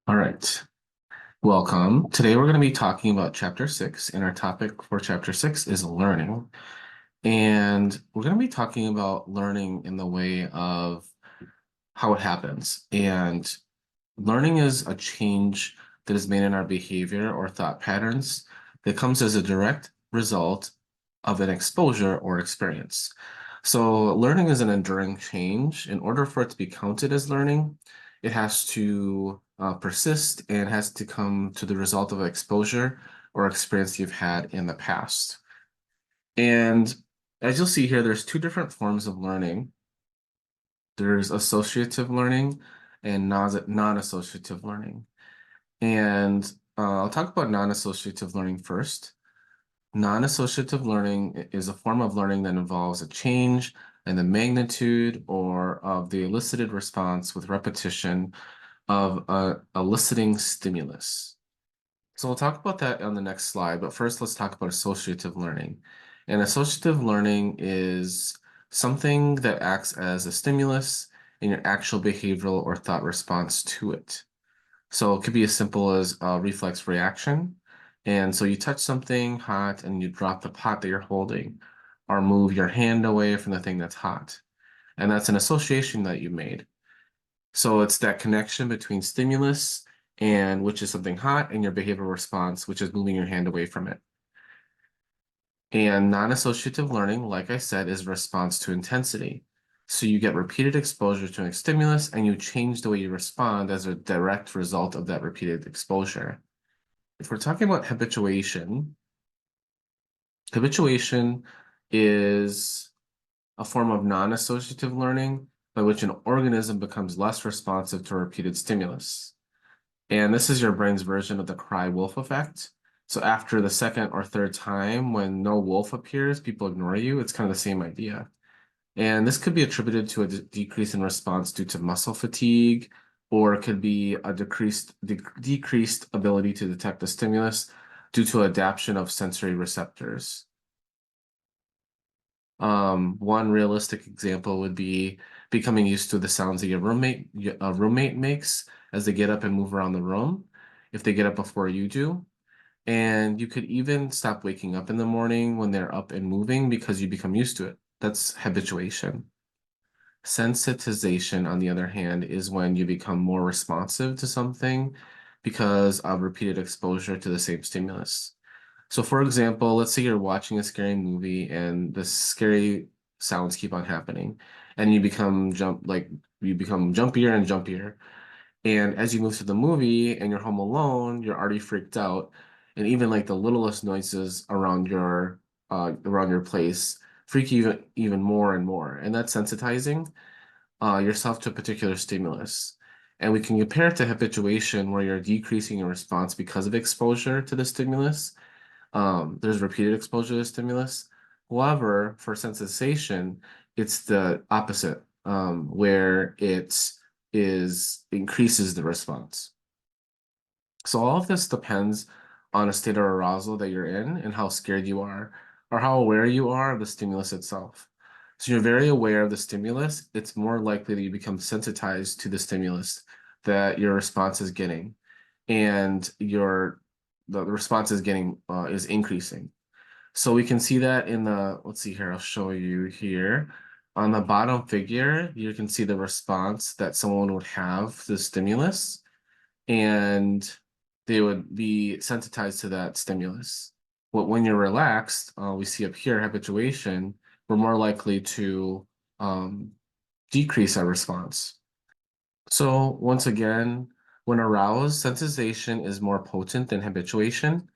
All right, welcome. Today we're going to be talking about chapter 6, and our topic for chapter 6 is learning. And we're going to be talking about learning in the way of how it happens. And learning is a change that is made in our behavior or thought patterns that comes as a direct result of an exposure or experience. So, learning is an enduring change. In order for it to be counted as learning, it has to persist and has to come to the result of exposure or experience you've had in the past. And as you'll see here, there's two different forms of learning. There's associative learning and non-associative learning. And I'll talk about non-associative learning first. Non-associative learning is a form of learning that involves a change in the magnitude or of the elicited response with repetition of a eliciting stimulus. So we'll talk about that on the next slide, but first let's talk about associative learning. And associative learning is something that acts as a stimulus in your actual behavioral or thought response to it. So it could be as simple as a reflex reaction. And so you touch something hot and you drop the pot that you're holding, or move your hand away from the thing that's hot. And that's an association that you made. So it's that connection between stimulus and which is something hot and your behavioral response, which is moving your hand away from it. And non-associative learning, like I said, is response to intensity. So you get repeated exposure to a stimulus and you change the way you respond as a direct result of that repeated exposure. If we're talking about habituation, habituation is a form of non-associative learning by which an organism becomes less responsive to repeated stimulus. And this is your brain's version of the cry wolf effect. So after the second or third time when no wolf appears, people ignore you. It's kind of the same idea. And this could be attributed to a decrease in response due to muscle fatigue, or it could be a decreased ability to detect the stimulus due to adaptation of sensory receptors. One realistic example would be becoming used to the sounds that your roommate makes as they get up and move around the room, if they get up before you do. And you could even stop waking up in the morning when they're up and moving because you become used to it. That's habituation. Sensitization, on the other hand, is when you become more responsive to something because of repeated exposure to the same stimulus. So, for example, let's say you're watching a scary movie and the scary sounds keep on happening, and you become jumpier and jumpier. And as you move through the movie and you're home alone, you're already freaked out, and even like the littlest noises around your place freak you even more and more, and that's sensitizing yourself to a particular stimulus. And we can compare it to habituation, where you're decreasing your response because of exposure to the stimulus. There's repeated exposure to stimulus. However, for sensitization, it's the opposite, where it increases the response. So all of this depends on a state of arousal that you're in and how scared you are, or how aware you are of the stimulus itself. So you're very aware of the stimulus, it's more likely that you become sensitized to the stimulus that your response is getting, and the response is increasing. So we can see that let's see here, I'll show you here. On the bottom figure, you can see the response that someone would have to the stimulus, and they would be sensitized to that stimulus. But when you're relaxed, we see up here habituation, we're more likely to um, decrease our response. So once again, when aroused, sensitization is more potent than habituation.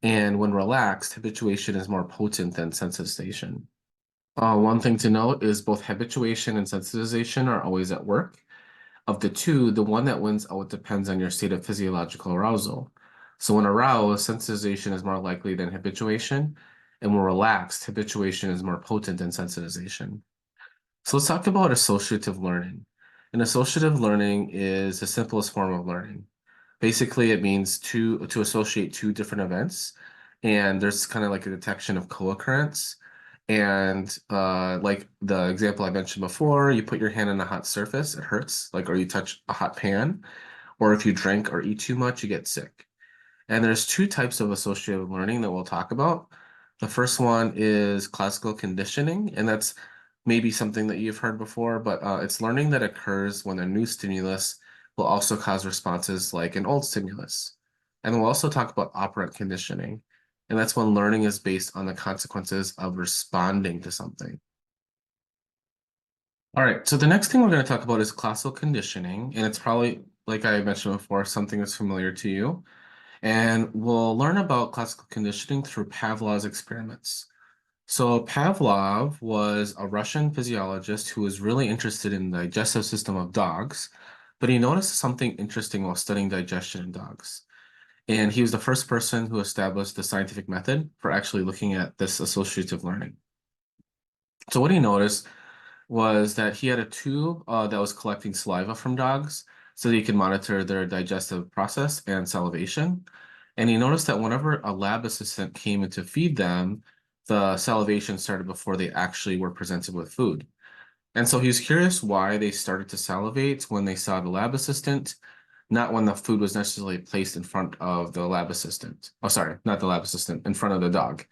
And when relaxed, habituation is more potent than sensitization. One thing to note is both habituation and sensitization are always at work. Of the two, the one that wins out depends on your state of physiological arousal. So when aroused, sensitization is more likely than habituation, and when relaxed, habituation is more potent than sensitization. So let's talk about associative learning. And associative learning is the simplest form of learning. Basically, it means to associate two different events, and there's kind of like a detection of co-occurrence. And like the example I mentioned before, you put your hand on a hot surface, it hurts, like, or you touch a hot pan. or if you drink or eat too much, you get sick. And there's two types of associative learning that we'll talk about. The first one is classical conditioning, and that's maybe something that you've heard before, but it's learning that occurs when a new stimulus will also cause responses like an old stimulus. And we'll also talk about operant conditioning, and that's when learning is based on the consequences of responding to something. All right, so the next thing we're going to talk about is classical conditioning, and it's probably, like I mentioned before, something that's familiar to you. And we'll learn about classical conditioning through Pavlov's experiments. So Pavlov was a Russian physiologist who was really interested in the digestive system of dogs, but he noticed something interesting while studying digestion in dogs. And he was the first person who established the scientific method for actually looking at this associative learning. So what he noticed was that he had a tube that was collecting saliva from dogs so that he could monitor their digestive process and salivation. And he noticed that whenever a lab assistant came in to feed them, the salivation started before they actually were presented with food. And so he was curious why they started to salivate when they saw the lab assistant, not when the food was necessarily placed in front of the lab assistant. Oh, sorry, not the lab assistant, in front of the dog.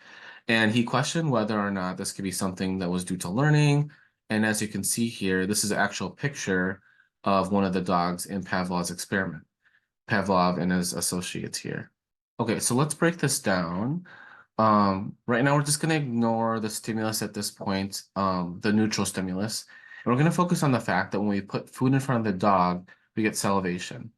And he questioned whether or not this could be something that was due to learning. And as you can see here, this is an actual picture of one of the dogs in Pavlov's experiment, Pavlov and his associates here. Okay, so let's break this down. Right now, we're just going to ignore the stimulus at this point, the neutral stimulus. And we're going to focus on the fact that when we put food in front of the dog, we get salivation.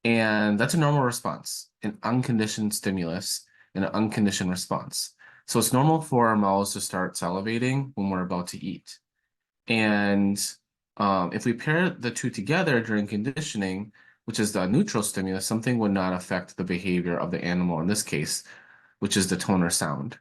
And that's a normal response, an unconditioned stimulus and an unconditioned response. So it's normal for our mouths to start salivating when we're about to eat. And if we pair the two together during conditioning, which is the neutral stimulus, something would not affect the behavior of the animal in this case, which is the tone or sound.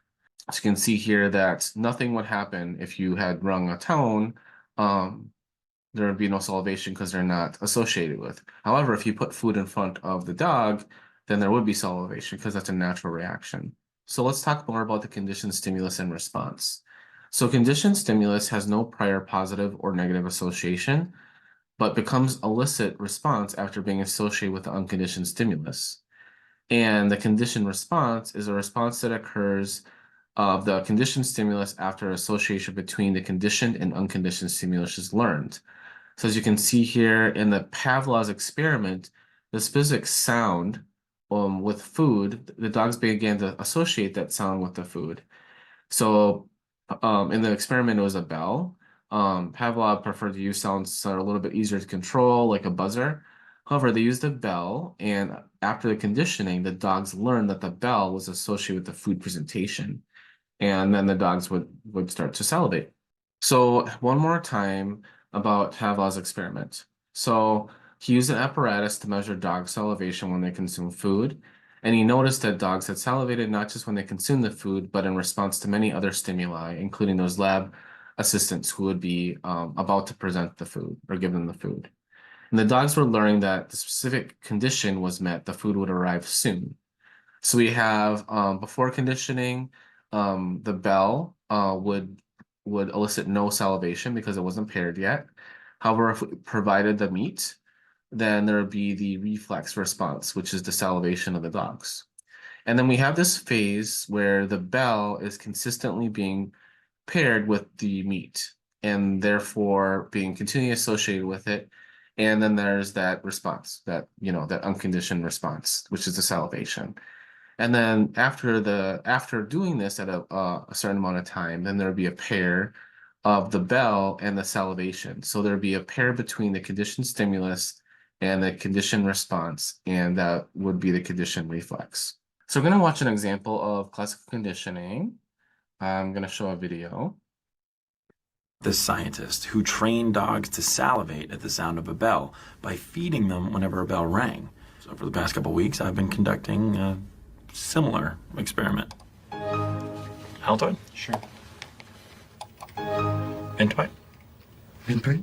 So you can see here that nothing would happen if you had rung a tone. There would be no salivation because they're not associated with. However, if you put food in front of the dog, then there would be salivation because that's a natural reaction. So let's talk more about the conditioned stimulus and response. So conditioned stimulus has no prior positive or negative association, but becomes illicit response after being associated with the unconditioned stimulus. And the conditioned response is a response that occurs of the conditioned stimulus after association between the conditioned and unconditioned stimulus is learned. So as you can see here in the Pavlov's experiment, the specific sound with food, the dogs began to associate that sound with the food. So in the experiment, it was a bell. Pavlov preferred to use sounds that are a little bit easier to control, like a buzzer. However, they used a bell, and after the conditioning, the dogs learned that the bell was associated with the food presentation, and then the dogs would start to salivate. So one more time about Pavlov's experiment. So he used an apparatus to measure dog salivation when they consume food, and he noticed that dogs had salivated not just when they consumed the food, but in response to many other stimuli, including those lab assistants who would be about to present the food or give them the food. And the dogs were learning that the specific condition was met, the food would arrive soon. So we have before conditioning, the bell would elicit no salivation because it wasn't paired yet. However, if we provided the meat, then there would be the reflex response, which is the salivation of the dogs. And then we have this phase where the bell is consistently being paired with the meat and therefore being continually associated with it. And then there's that response, that, that unconditioned response, which is the salivation. And then after doing this at a certain amount of time, then there'd be a pair of the bell and the salivation. So there'd be a pair between the conditioned stimulus and the conditioned response, and that would be the conditioned reflex. So we're going to watch an example of classical conditioning. I'm going to show a video. The scientist who trained dogs to salivate at the sound of a bell by feeding them whenever a bell rang. So for the past couple weeks, I've been conducting a similar experiment. Altoid? Sure. Intoid? Input?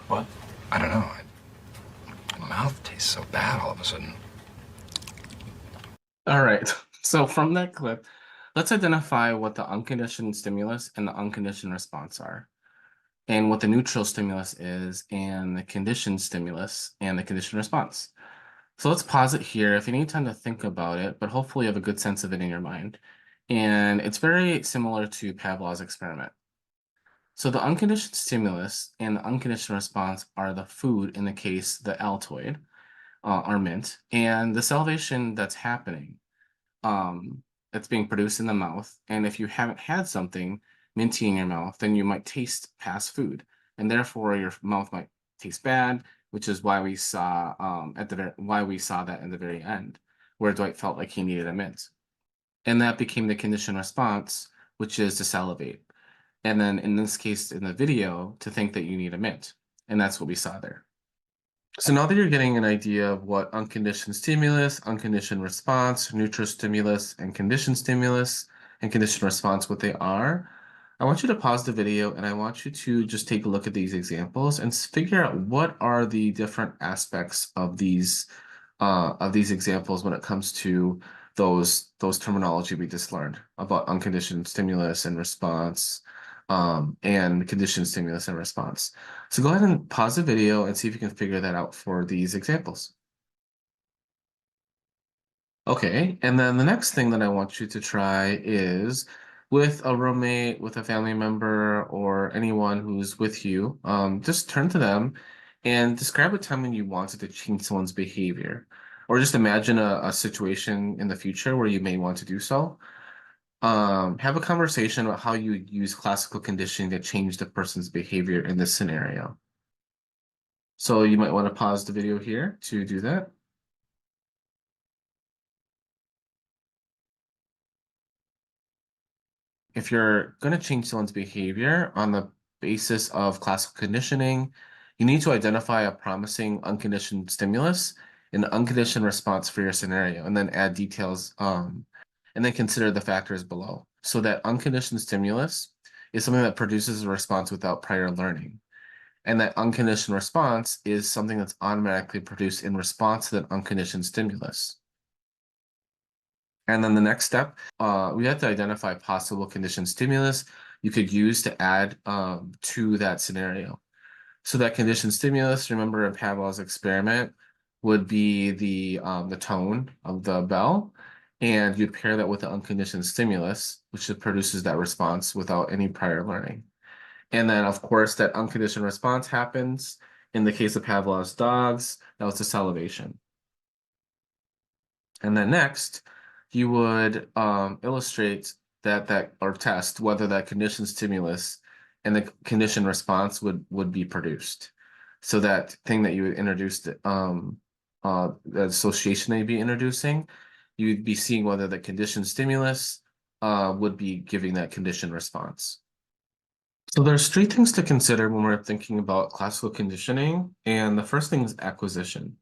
What? I don't know. My mouth tastes so bad all of a sudden. All right. So from that clip, let's identify what the unconditioned stimulus and the unconditioned response are. and what the neutral stimulus is, and the conditioned stimulus, and the conditioned response. So let's pause it here if you need time to think about it, but hopefully you have a good sense of it in your mind. And it's very similar to Pavlov's experiment. So the unconditioned stimulus and the unconditioned response are the food, in the case, the Altoid, are mint, and the salivation that's happening, um, that's being produced in the mouth. And if you haven't had something minty in your mouth, then you might taste past food, and therefore your mouth might taste bad, which is why we saw that in the very end, where Dwight felt like he needed a mint, and that became the conditioned response, which is to salivate. And then in this case, in the video, to think that you need a mint, and that's what we saw there. So now that you're getting an idea of what unconditioned stimulus, unconditioned response, neutral stimulus, and conditioned response, what they are, I want you to pause the video and I want you to just take a look at these examples and figure out what are the different aspects of these examples when it comes to those terminology we just learned about unconditioned stimulus and response, and conditioned stimulus and response. So go ahead and pause the video and see if you can figure that out for these examples. Okay, and then the next thing that I want you to try is with a roommate, with a family member, or anyone who's with you, just turn to them and describe a time when you wanted to change someone's behavior, or just imagine a situation in the future where you may want to do so. Have a conversation about how you would use classical conditioning to change the person's behavior in this scenario. So you might want to pause the video here to do that. If you're going to change someone's behavior on the basis of classical conditioning, you need to identify a promising unconditioned stimulus and unconditioned response for your scenario, and then add details, and then consider the factors below. So that unconditioned stimulus is something that produces a response without prior learning. And that unconditioned response is something that's automatically produced in response to that unconditioned stimulus. And then the next step, we have to identify possible conditioned stimulus you could use to add to that scenario. So that conditioned stimulus, remember in Pavlov's experiment, would be the tone of the bell, and you'd pair that with the unconditioned stimulus, which produces that response without any prior learning. And then, of course, that unconditioned response happens. In the case of Pavlov's dogs, that was the salivation. And then next, you would illustrate or test whether that conditioned stimulus and the conditioned response would be produced. So that thing that you would introduce, the association that you'd be introducing, you'd be seeing whether the conditioned stimulus would be giving that conditioned response. So there's three things to consider when we're thinking about classical conditioning, and the first thing is acquisition.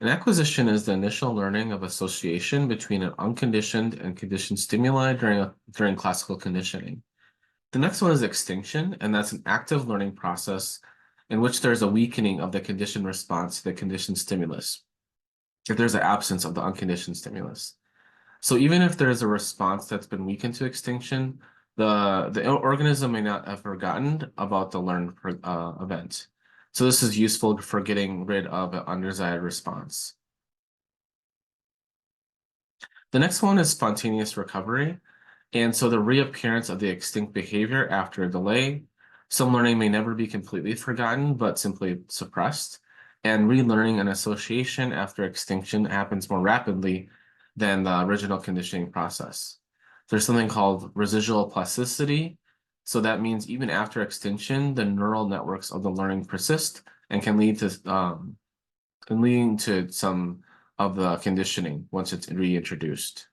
An acquisition is the initial learning of association between an unconditioned and conditioned stimuli during classical conditioning. The next one is extinction, and that's an active learning process in which there's a weakening of the conditioned response to the conditioned stimulus, if there's an absence of the unconditioned stimulus. So even if there's a response that's been weakened to extinction, the organism may not have forgotten about the learned event. So this is useful for getting rid of an undesired response. The next one is spontaneous recovery. And so the reappearance of the extinct behavior after a delay. Some learning may never be completely forgotten, but simply suppressed. And relearning and association after extinction happens more rapidly than the original conditioning process. There's something called residual plasticity. So that means even after extinction, the neural networks of the learning persist and can lead to some of the conditioning once it's reintroduced.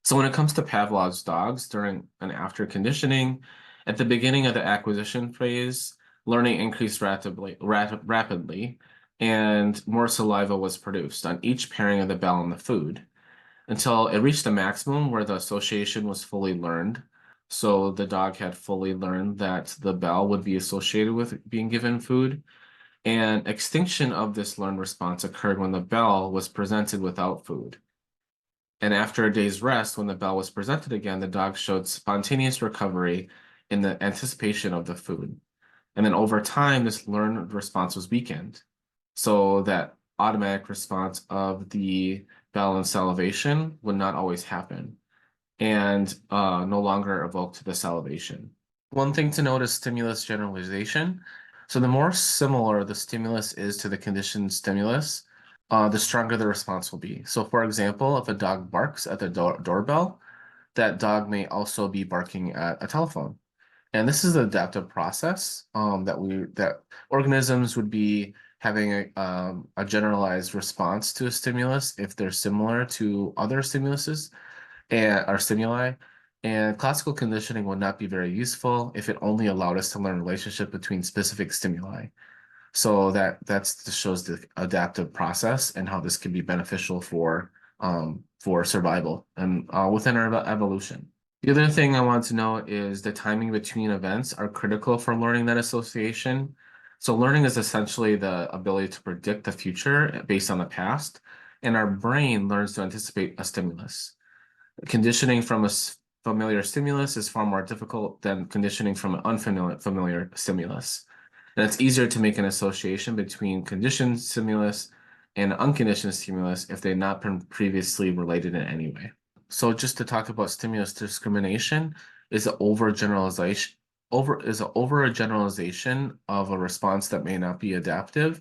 So when it comes to Pavlov's dogs during and after conditioning, at the beginning of the acquisition phase, learning increased rapidly, and more saliva was produced on each pairing of the bell and the food until it reached a maximum where the association was fully learned. So the dog had fully learned that the bell would be associated with being given food. And extinction of this learned response occurred when the bell was presented without food. And after a day's rest, when the bell was presented again, the dog showed spontaneous recovery in the anticipation of the food. And then over time, this learned response was weakened. So that automatic response of the bell and salivation would not always happen and no longer evoke the salivation. One thing to note is stimulus generalization. So the more similar the stimulus is to the conditioned stimulus, the stronger the response will be. So for example, if a dog barks at the doorbell, that dog may also be barking at a telephone. And this is the adaptive process that organisms would be having a generalized response to a stimulus if they're similar to other stimuluses and or stimuli. And classical conditioning would not be very useful if it only allowed us to learn relationship between specific stimuli. So that shows the adaptive process and how this can be beneficial for survival and within our evolution. The other thing I want to know is the timing between events are critical for learning that association. So learning is essentially the ability to predict the future based on the past, and our brain learns to anticipate a stimulus. Conditioning from a familiar stimulus is far more difficult than conditioning from an unfamiliar stimulus. And it's easier to make an association between conditioned stimulus and unconditioned stimulus if they've not been previously related in any way. So just to talk about stimulus discrimination is an overgeneralization over a generalization of a response that may not be adaptive.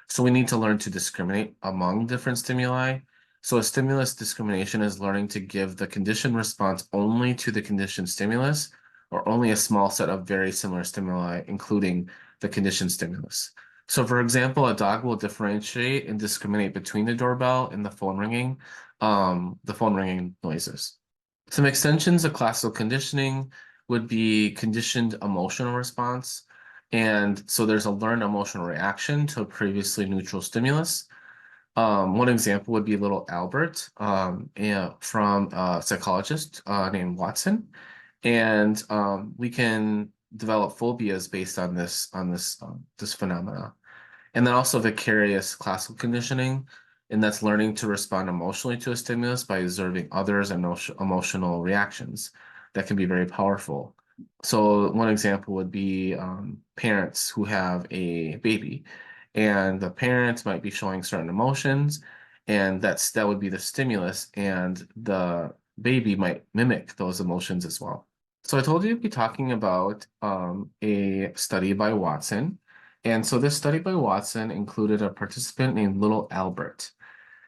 So we need to learn to discriminate among different stimuli. So a stimulus discrimination is learning to give the conditioned response only to the conditioned stimulus or only a small set of very similar stimuli, including the conditioned stimulus. So for example, a dog will differentiate and discriminate between the doorbell and the phone ringing noises. Some extensions of classical conditioning would be conditioned emotional response. And so there's a learned emotional reaction to a previously neutral stimulus. One example would be little Albert from a psychologist named Watson. And we can develop phobias based on this phenomena. And then also vicarious classical conditioning, and that's learning to respond emotionally to a stimulus by observing others' emotional reactions. That can be very powerful. So one example would be parents who have a baby, and the parent might be showing certain emotions, and that would be the stimulus, and the baby might mimic those emotions as well. So I told you to be talking about a study by Watson. And so this study by Watson included a participant named Little Albert.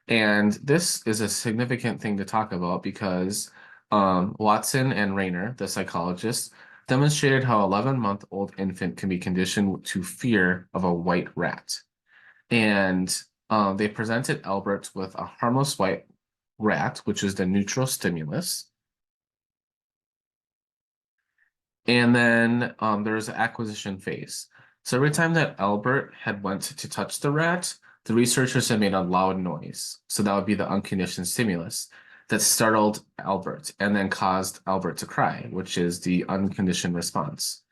And this is a significant thing to talk about because Watson and Rayner, the psychologist, demonstrated how 11-month-old infant can be conditioned to fear of a white rat. And they presented Albert with a harmless white rat, which is the neutral stimulus. And then there's an acquisition phase. So every time that Albert had went to touch the rat, the researchers had made a loud noise. So that would be the unconditioned stimulus that startled Albert and then caused Albert to cry, which is the unconditioned response.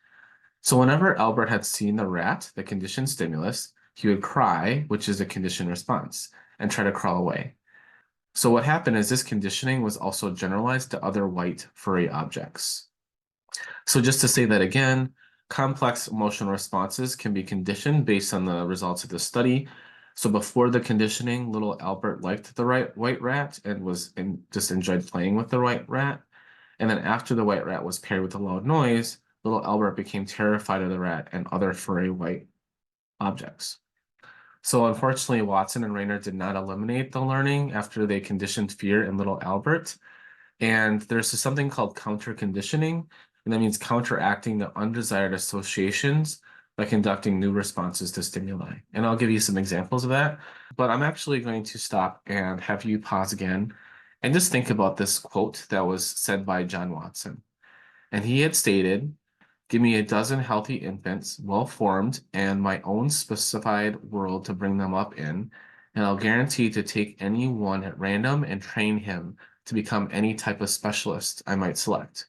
So whenever Albert had seen the rat, the conditioned stimulus, he would cry, which is a conditioned response, and try to crawl away. So what happened is this conditioning was also generalized to other white furry objects. So just to say that again, complex emotional responses can be conditioned based on the results of the study. So before the conditioning, little Albert liked the white rat and just enjoyed playing with the white rat. And then after the white rat was paired with a loud noise, little Albert became terrified of the rat and other furry white objects. So unfortunately, Watson and Rayner did not eliminate the learning after they conditioned fear in little Albert. And there's something called counter conditioning, and that means counteracting the undesired associations by conducting new responses to stimuli. And I'll give you some examples of that, but I'm actually going to stop and have you pause again and just think about this quote that was said by John Watson. And he had stated, "Give me a dozen healthy infants, well-formed, and my own specified world to bring them up in, and I'll guarantee to take any one at random and train him to become any type of specialist I might select.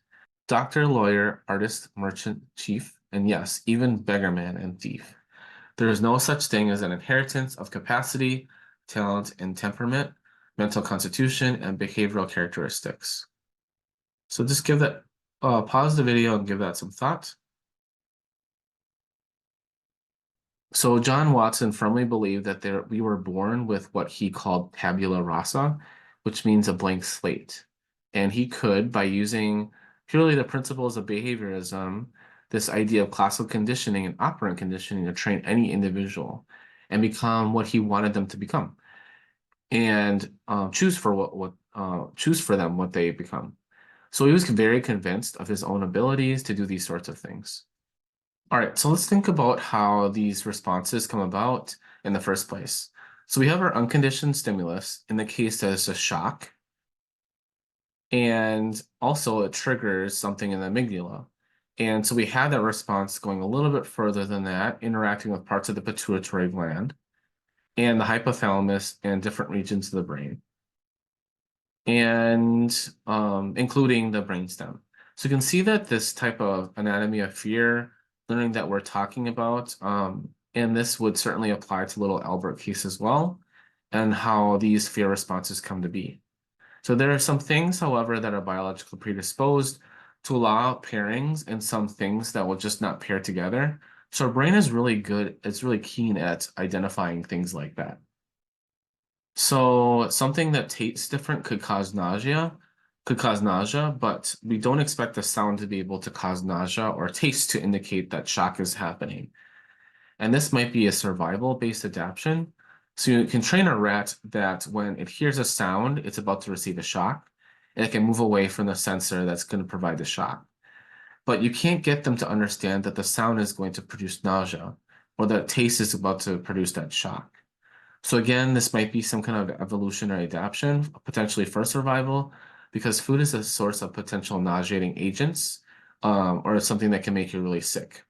Doctor, lawyer, artist, merchant, chief, and yes, even beggarman and thief. There is no such thing as an inheritance of capacity, talent, and temperament, mental constitution, and behavioral characteristics." So just pause the video and give that some thought. So John Watson firmly believed that we were born with what he called tabula rasa, which means a blank slate. And he could, by using purely the principles of behaviorism, this idea of classical conditioning and operant conditioning to train any individual and become what he wanted them to become, and choose for choose for them what they become. So he was very convinced of his own abilities to do these sorts of things. All right, so let's think about how these responses come about in the first place. So we have our unconditioned stimulus, in the case that it's a shock, and also it triggers something in the amygdala. And so we have that response going a little bit further than that, interacting with parts of the pituitary gland and the hypothalamus and different regions of the brain, and including the brainstem. So you can see that this type of anatomy of fear learning that we're talking about, and this would certainly apply to little Albert case as well, and how these fear responses come to be. So there are some things, however, that are biologically predisposed to allow pairings, and some things that will just not pair together. So our brain is really good, it's really keen at identifying things like that. So something that tastes different could cause nausea, but we don't expect the sound to be able to cause nausea or taste to indicate that shock is happening. And this might be a survival-based adaptation. So you can train a rat that when it hears a sound, it's about to receive a shock, and it can move away from the sensor that's going to provide the shock. But you can't get them to understand that the sound is going to produce nausea or that taste is about to produce that shock. So again, this might be some kind of evolutionary adaptation, potentially for survival, because food is a source of potential nauseating agents, or something that can make you really sick.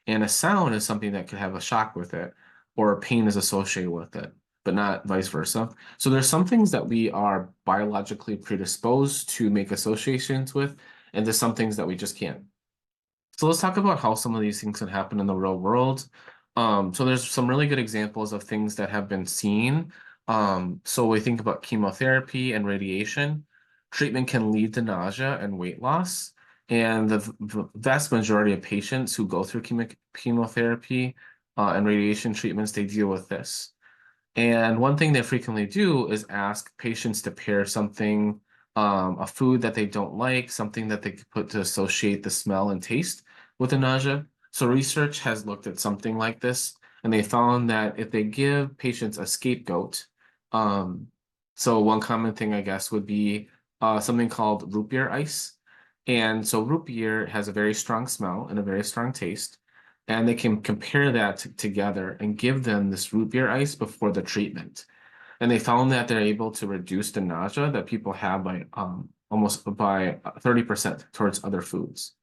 And a sound is something that could have a shock with it, or pain is associated with it, but not vice versa. So there's some things that we are biologically predisposed to make associations with, and there's some things that we just can't. So let's talk about how some of these things can happen in the real world. So there's some really good examples of things that have been seen. So we think about chemotherapy and radiation. Treatment can lead to nausea and weight loss. And the vast majority of patients who go through chemotherapy and radiation treatments, they deal with this. And one thing they frequently do is ask patients to pair something, a food that they don't like, something that they could put to associate the smell and taste with the nausea. So research has looked at something like this, and they found that if they give patients a scapegoat, so one common thing, I guess, would be something called root beer ice. And so root beer has a very strong smell and a very strong taste, and they can compare that together and give them this root beer ice before the treatment. And they found that they're able to reduce the nausea that people have by almost by 30% towards other foods.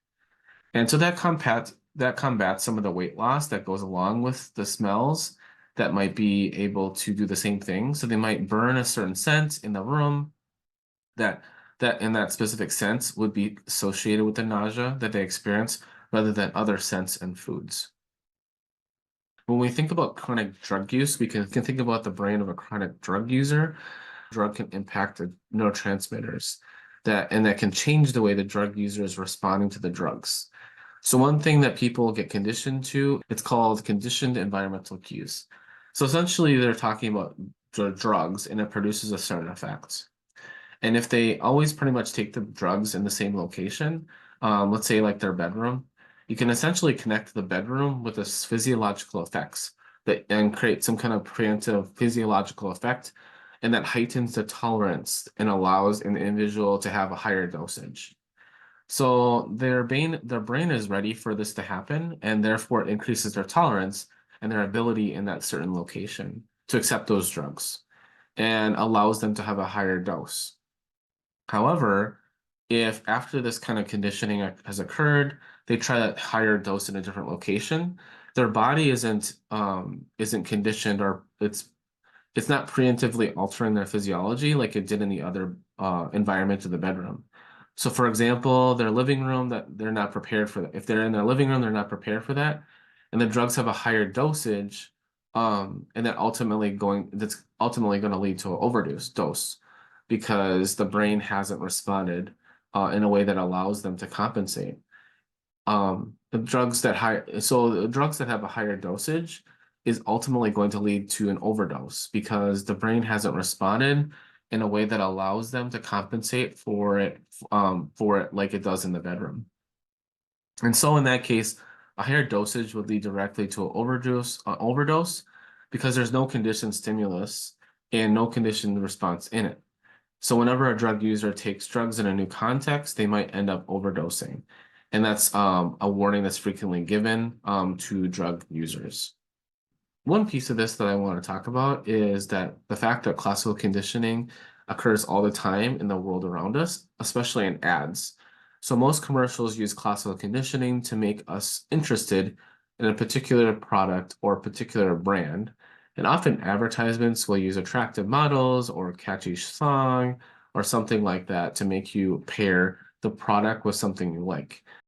And so that combats some of the weight loss that goes along with the smells that might be able to do the same thing. So they might burn a certain scent in the room that in that specific sense would be associated with the nausea that they experience rather than other scents and foods. When we think about chronic drug use, we can think about the brain of a chronic drug user. Drug can impact the neurotransmitters that can change the way the drug user is responding to the drugs. So one thing that people get conditioned to, it's called conditioned environmental cues. So essentially they're talking about drugs and it produces a certain effect. And if they always pretty much take the drugs in the same location, let's say like their bedroom, you can essentially connect the bedroom with this physiological effects and create some kind of preemptive physiological effect, and that heightens the tolerance and allows an individual to have a higher dosage. So their brain is ready for this to happen, and therefore it increases their tolerance and their ability in that certain location to accept those drugs and allows them to have a higher dose. However, if after this kind of conditioning has occurred, they try that higher dose in a different location, their body isn't conditioned, or it's not preemptively altering their physiology like it did in the other environment of the bedroom. So for example, their living room, that they're not prepared for that. If they're in their living room, they're not prepared for that. And the drugs have a higher dosage, and that's ultimately going to lead to an overdose dose because the brain hasn't responded in a way that allows them to compensate. The drugs that have a higher dosage is ultimately going to lead to an overdose because the brain hasn't responded in a way that allows them to compensate for it like it does in the bedroom. And so in that case, a higher dosage would lead directly to an overdose because there's no conditioned stimulus and no conditioned response in it. So whenever a drug user takes drugs in a new context, they might end up overdosing. And that's a warning that's frequently given to drug users. One piece of this that I want to talk about is that the fact that classical conditioning occurs all the time in the world around us, especially in ads. So most commercials use classical conditioning to make us interested in a particular product or particular brand. And often advertisements will use attractive models or a catchy song or something like that to make you pair the product with something you like.